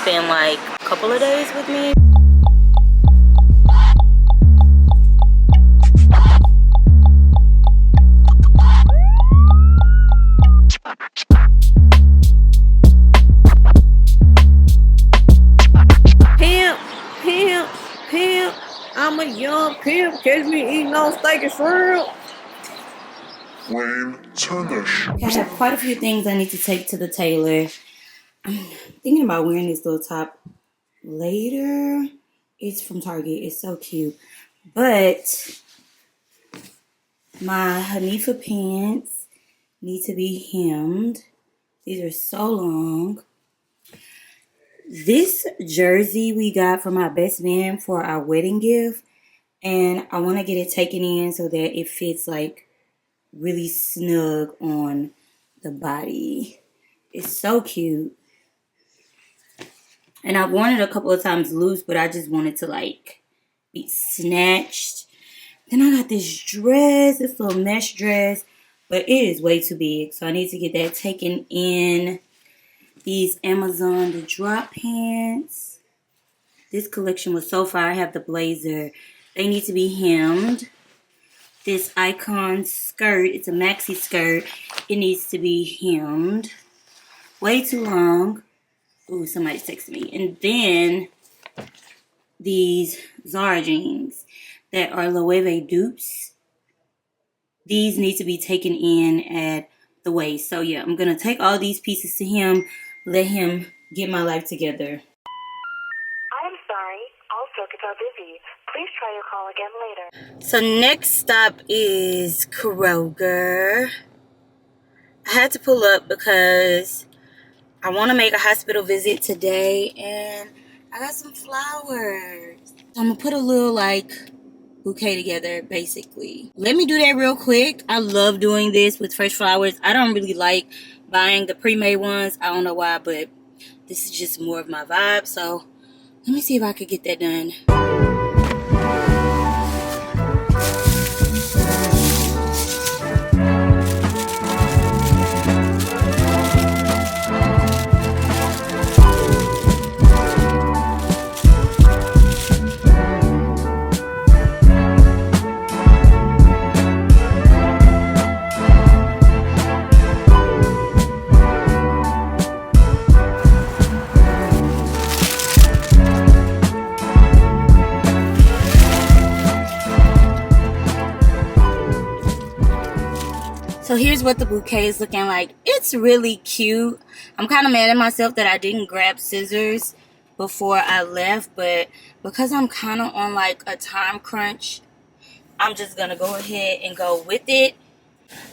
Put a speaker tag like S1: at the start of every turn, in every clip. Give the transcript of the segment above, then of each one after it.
S1: spend like a couple of days with me.
S2: Pimp, pimp, pimp. I'm a young pimp. Catch me eating on steak and shrimp.
S3: Wayne, turn that shit.
S1: I have quite a few things I need to take to the tailor. I'm thinking about wearing this little top later. It's from Target. It's so cute. But my Hanifa pants need to be hemmed. These are so long. This jersey we got from my best man for our wedding gift. And I want to get it taken in so that it fits like really snug on the body. It's so cute. And I've worn it a couple of times loose, but I just wanted to like be snatched. Then I got this dress, this little mesh dress, but it is way too big. So I need to get that taken in. These Amazon the drop pants. This collection was so far. I have the blazer. They need to be hemmed. This icon skirt, it's a maxi skirt. It needs to be hemmed. Way too long. Ooh, somebody's texting me. And then these Zara jeans that are Loewe dupes. These need to be taken in at the waist. So yeah, I'm going to take all these pieces to him. Let him get my life together.
S4: I'm sorry. All circuits are busy. Please try your call again later.
S1: So next stop is Kroger. I had to pull up because I want to make a hospital visit today and I got some flowers. So I'm going to put a little like bouquet together basically. Let me do that real quick. I love doing this with fresh flowers. I don't really like buying the pre-made ones. I don't know why, but this is just more of my vibe. So let me see if I could get that done. So here's what the bouquet is looking like. It's really cute. I'm kind of mad at myself that I didn't grab scissors before I left, but because I'm kind of on like a time crunch, I'm just gonna go ahead and go with it.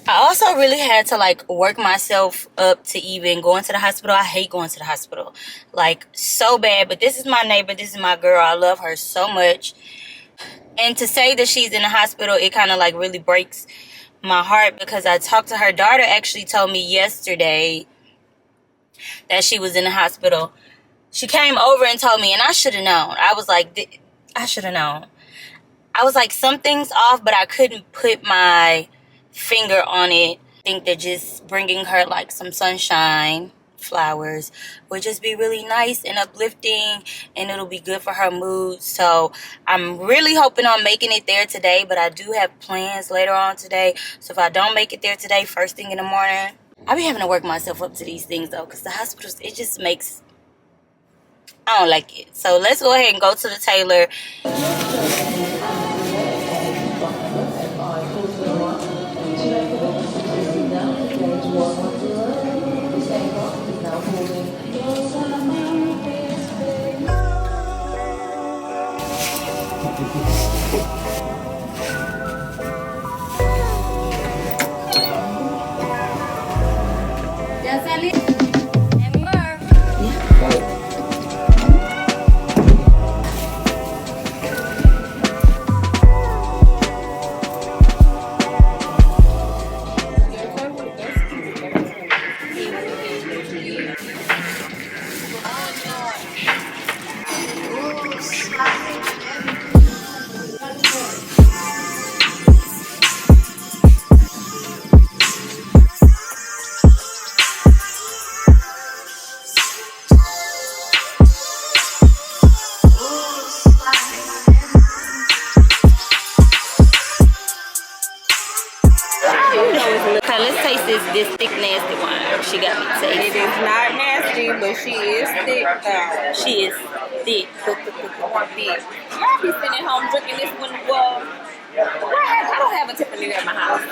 S1: I also really had to like work myself up to even going to the hospital. I hate going to the hospital like so bad, but this is my neighbor, this is my girl. I love her so much, and to say that she's in the hospital, it kind of like really breaks my heart because I talked to her daughter. Actually told me yesterday that she was in the hospital. She came over and told me, and I should have known. I was like, I should have known. I was like, something's off, but I couldn't put my finger on it. I think that just bringing her like some sunshine, flowers, would just be really nice and uplifting, and it'll be good for her mood. So I'm really hoping on making it there today, but I do have plans later on today. So if I don't make it there today, first thing in the morning, I'll be having to work myself up to these things though, because the hospitals, it just makes, I don't like it. So let's go ahead and go to the tailor. this thick, nasty one. She got me
S2: It
S1: tasting.
S2: is not nasty, but she is thick though.
S1: She is thick.
S2: Thick. Y'all be sitting at home drinking this one. Well, I don't have a Tiffany at my house.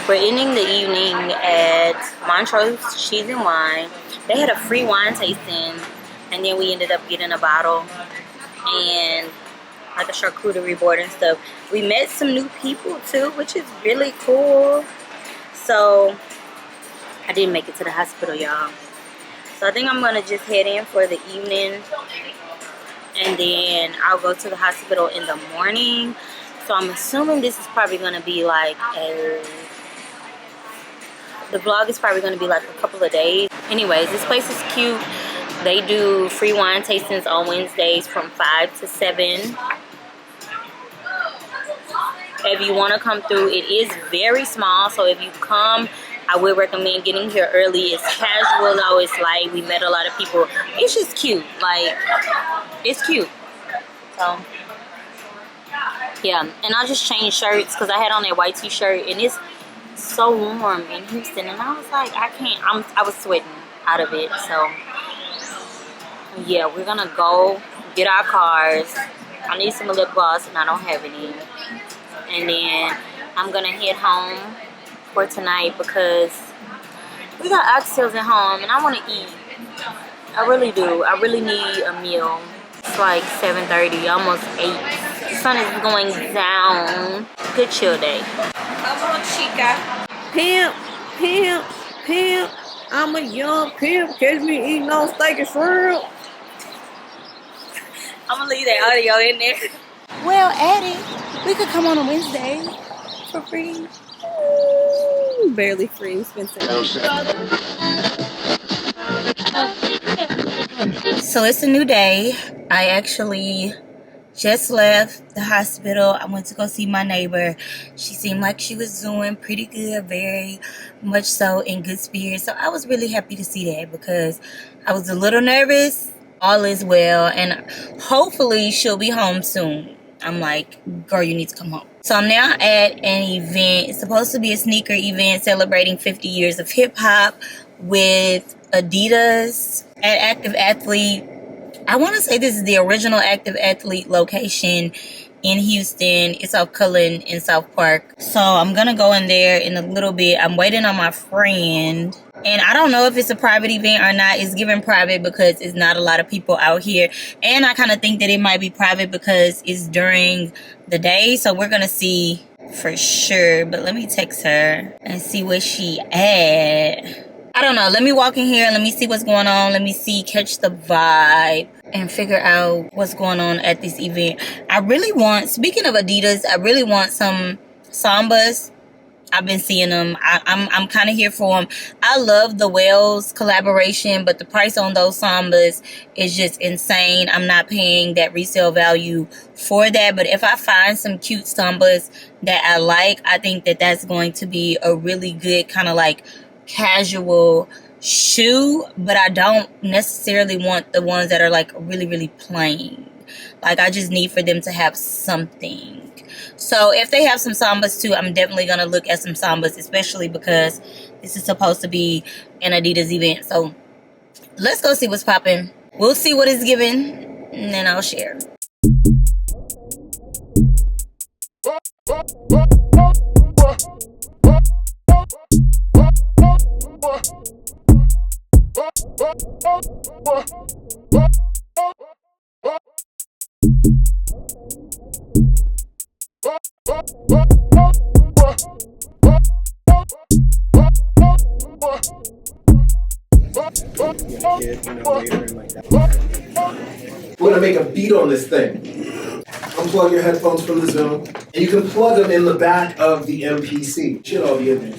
S1: We're ending the evening at Montrose Cheese and Wine. They had a free wine tasting, and then we ended up getting a bottle and like a charcuterie board and stuff. We met some new people too, which is really cool. So I didn't make it to the hospital, y'all. So I think I'm gonna just head in for the evening, and then I'll go to the hospital in the morning. So I'm assuming this is probably gonna be like the vlog is probably going to be like a couple of days. Anyways, this place is cute. They do free wine tastings on Wednesdays from 5 to 7. If you want to come through, it is very small. So if you come, I would recommend getting here early. It's casual though. It's like we met a lot of people. It's just cute. Like, it's cute. So, yeah. And I just changed shirts because I had on that white t-shirt and it's so warm in Houston, and I was like, I was sweating out of it. So yeah, we're gonna go get our cars. I need some lip gloss and I don't have any, and then I'm gonna head home for tonight because we got oxtails at home and I want to eat. I really do. I really need a meal. It's like 7:30, almost 8. The sun is going down. Good chill day.
S2: Come on, chica. Pimp, pimp, pimp. I'm a young pimp. Catch me eating on steak and shrimp.
S1: I'm gonna leave that audio in there. Well, Addie, we could come on a Wednesday for free.
S2: Barely free. We spent
S1: So it's a new day. I actually just left the hospital. I went to go see my neighbor. She seemed like she was doing pretty good, very much so in good spirits. So I was really happy to see that because I was a little nervous. All is well, and hopefully she'll be home soon. I'm like, girl, you need to come home. So I'm now at an event. It's supposed to be a sneaker event celebrating 50 years of hip hop with Adidas at Active Athlete. I want to say this is the original Active Athlete location in Houston. It's off Cullen in South Park. So I'm going to go in there in a little bit. I'm waiting on my friend. And I don't know if it's a private event or not. It's given private because it's not a lot of people out here. And I kind of think that it might be private because it's during the day. So we're going to see for sure. But let me text her and see where she at. I don't know. Let me walk in here. Let me see what's going on. Let me see, catch the vibe and figure out what's going on at this event. I really want, speaking of Adidas, I really want some Sambas. I've been seeing them. I'm kind of here for them. I love the Wells collaboration, but the price on those Sambas is just insane. I'm not paying that resale value for that. But if I find some cute Sambas that I like, I think that that's going to be a really good kind of like casual shoe. But I don't necessarily want the ones that are like really, really plain. Like, I just need for them to have something. So if they have some Sambas too, I'm definitely going to look at some Sambas, especially because this is supposed to be an Adidas event. So let's go see what's popping. We'll see what it's given, and then I'll share.
S3: We're gonna make a beat on this thing. Unplug your headphones from the Zoom, and you can plug them in the back of the MPC. Should all be in there.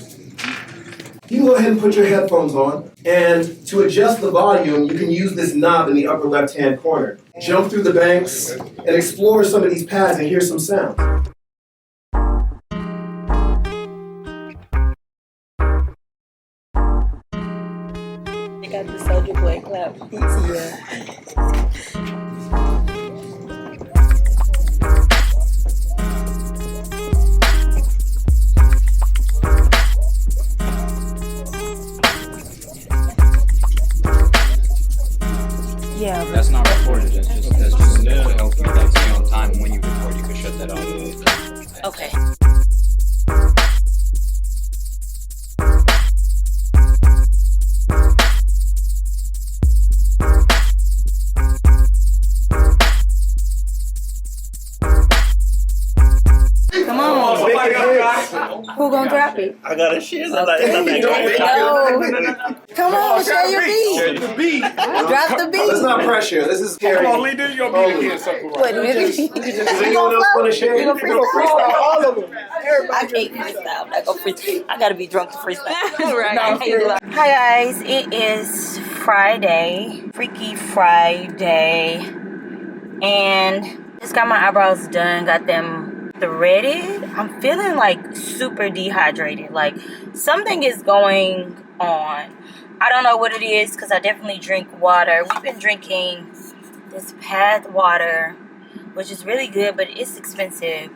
S3: You can go ahead and put your headphones on, and to adjust the volume, you can use this knob in the upper left-hand corner. Jump through the banks and explore some of these pads and hear some sound.
S2: got the Soulja Boy clap.
S1: Yeah. Yeah.
S5: That's not recorded. That's just to help you like stay on time. When you record, you can shut that off.
S1: Okay. Come on. Who gonna drop it?
S6: I got a shit.
S1: No. Come on, share your beat.
S3: The beat.
S1: Drop the
S3: Let's
S1: beat.
S3: not pressure. This is scary.
S6: Come on, Lee, do your beat again. Something right.
S1: What, really?
S3: Does anyone else want to share?
S1: You gonna freestyle?
S6: All of them.
S1: I can't freestyle. I'm not gonna freestyle. I gotta be drunk to freestyle.
S2: Right.
S1: Hi guys, it is Friday, Freaky Friday, and just got my eyebrows done, got them threaded. I'm feeling like super dehydrated, like something is going on. I don't know what it is because I definitely drink water. We've been drinking this Path water, which is really good, but it's expensive.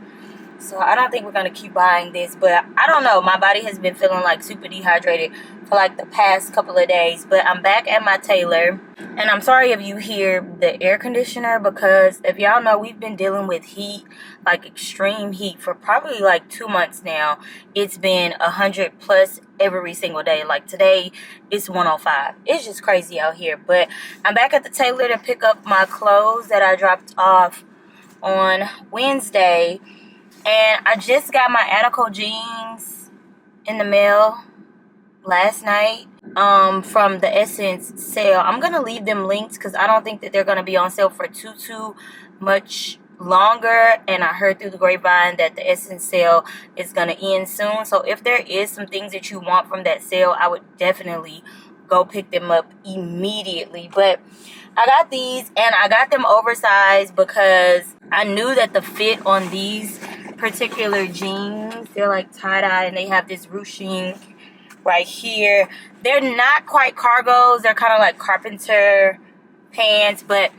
S1: So I don't think we're going to keep buying this. But I don't know. My body has been feeling like super dehydrated for like the past couple of days. But I'm back at my Tailor. And I'm sorry if you hear the air conditioner. Because if y'all know, we've been dealing with heat. Like extreme heat for probably like 2 months now. It's been 100 plus every single day. Like today it's 105. It's just crazy out here. But I'm back at the Tailor to pick up my clothes that I dropped off on Wednesday. And I just got my Adidas jeans in the mail last night from the Essence sale. I'm going to leave them linked because I don't think that they're going to be on sale for too much longer. And I heard through the grapevine that the Essence sale is going to end soon. So if there is some things that you want from that sale, I would definitely go pick them up immediately. But I got these and I got them oversized because I knew that the fit on these particular jeans, they're like tie-dye and they have this ruching right here. They're not quite cargos, they're kind of like carpenter pants, but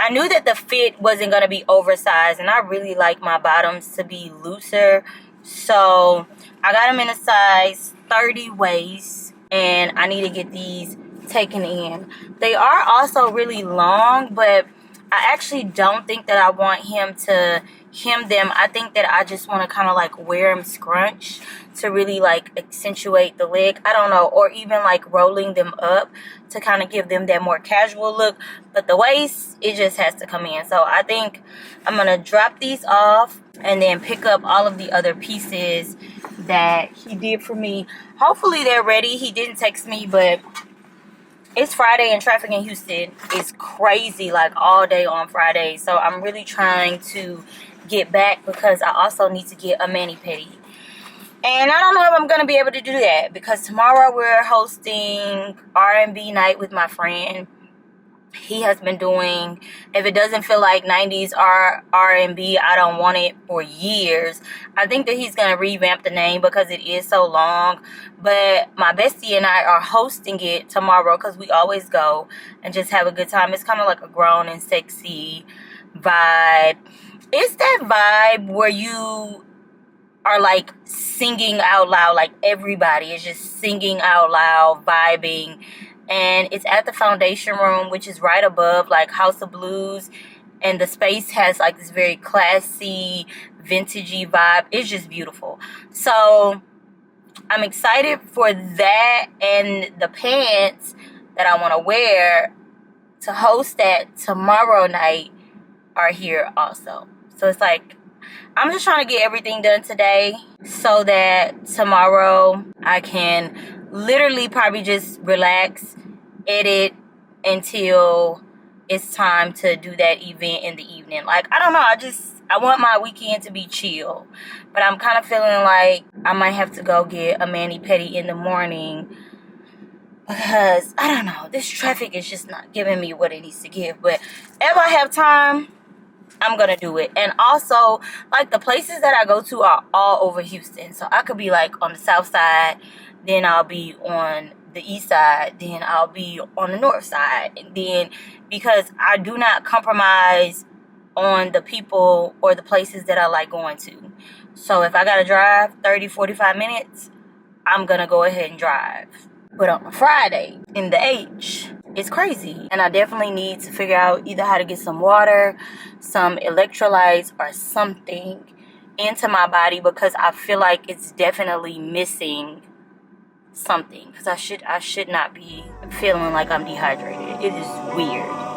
S1: I knew that the fit wasn't going to be oversized, and I really like my bottoms to be looser, so I got them in a size 30 waist, and I need to get these taken in. They are also really long, but I actually don't think that I want him to hem them. I think that I just want to kind of like wear them scrunch to really like accentuate the leg. I don't know, or even like rolling them up to kind of give them that more casual look. But the waist, it just has to come in. So I think I'm going to drop these off and then pick up all of the other pieces that he did for me. Hopefully they're ready. He didn't text me, but it's Friday and traffic in Houston is crazy, like all day on Friday. So I'm really trying to get back because I also need to get a mani-pedi. And I don't know if I'm going to be able to do that because tomorrow we're hosting R&B night with my friend. He has been doing, if it doesn't feel like 90s R&B, I don't want it for years. I think that he's going to revamp the name because it is so long. But my bestie and I are hosting it tomorrow because we always go and just have a good time. It's kind of like a grown and sexy vibe. It's that vibe where you are like singing out loud, like everybody is just singing out loud, vibing. And it's at the Foundation Room, which is right above like House of Blues. And the space has like this very classy, vintagey vibe. It's just beautiful. So I'm excited for that, and the pants that I want to wear to host that tomorrow night are here also. So it's like, I'm just trying to get everything done today so that tomorrow I can literally probably just relax, edit until it's time to do that event in the evening. Like, I don't know, I want my weekend to be chill. But I'm kind of feeling like I might have to go get a mani-pedi in the morning because, I don't know, this traffic is just not giving me what it needs to give. But if I have time, I'm going to do it. And also, like, the places that I go to are all over Houston. So I could be, like, on the south side. Then I'll be on the east side, then I'll be on the north side. And then because I do not compromise on the people or the places that I like going to. So if I gotta drive 30-45 minutes, I'm gonna go ahead and drive. But on Friday in the H, it's crazy. And I definitely need to figure out either how to get some water, some electrolytes, or something into my body, because I feel like it's definitely missing something. Because I should not be feeling like I'm dehydrated. It is weird.